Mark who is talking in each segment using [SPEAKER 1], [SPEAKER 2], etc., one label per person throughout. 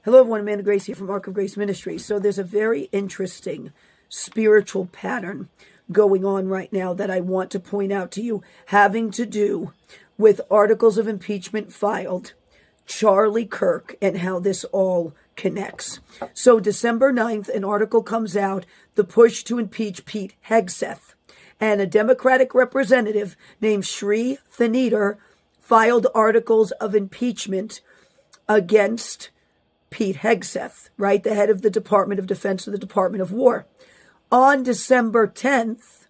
[SPEAKER 1] Hello, everyone. Amanda Grace here from Ark of Grace Ministries. So there's a very interesting spiritual pattern going on right now that I want to point out to you, having to do with articles of impeachment filed, Charlie Kirk, and how this all connects. So December 9th, an article comes out, the push to impeach Pete Hegseth, and a Democratic representative named Sri Thaneder filed articles of impeachment against Pete Hegseth, right? The head of the Department of Defense and the Department of War. On December 10th,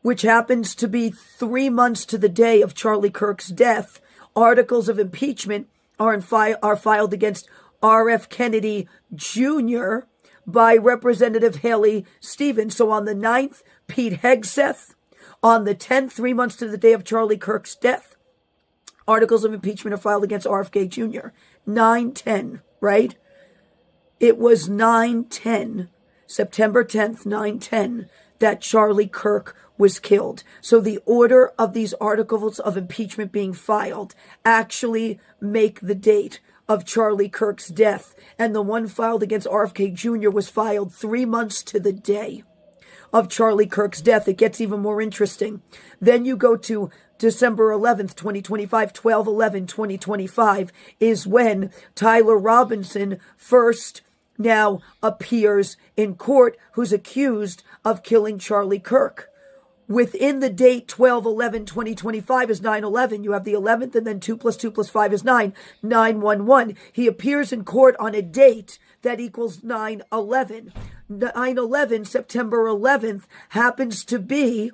[SPEAKER 1] which happens to be 3 months to the day of Charlie Kirk's death, articles of impeachment are filed against R.F. Kennedy Jr. by Representative Haley Stevens. So on the 9th, Pete Hegseth. On the 10th, 3 months to the day of Charlie Kirk's death, articles of impeachment are filed against RFK Jr. 9/10, right? It was 9/10, September 10th, 9/10, that Charlie Kirk was killed. So the order of these articles of impeachment being filed actually make the date of Charlie Kirk's death. And the one filed against RFK Jr. was filed 3 months to the day of Charlie Kirk's death. It gets even more interesting. Then you go to December 11th, 2025, 12/11/2025 is when Tyler Robinson first now appears in court, who's accused of killing Charlie Kirk. Within the date 12/11/2025 is 9/11. You have the 11th, and then 2 + 2 + 5 is 9, 9/11. He appears in court on a date that equals 9/11. 9/11, September 11th, happens to be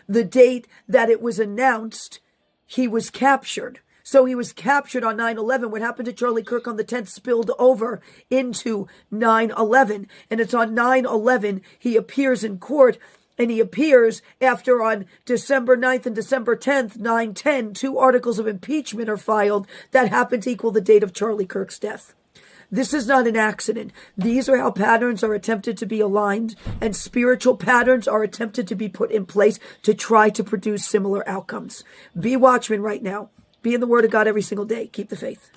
[SPEAKER 1] the date that it was announced he was captured. So he was captured on 9/11. What happened to Charlie Kirk on the 10th spilled over into 9/11. And it's on 9/11 he appears in court. And he appears after on December 9th and December 10th, 9/10, 2 articles of impeachment are filed that happen to equal the date of Charlie Kirk's death. This is not an accident. These are how patterns are attempted to be aligned, and spiritual patterns are attempted to be put in place to try to produce similar outcomes. Be watchmen right now. Be in the Word of God every single day. Keep the faith.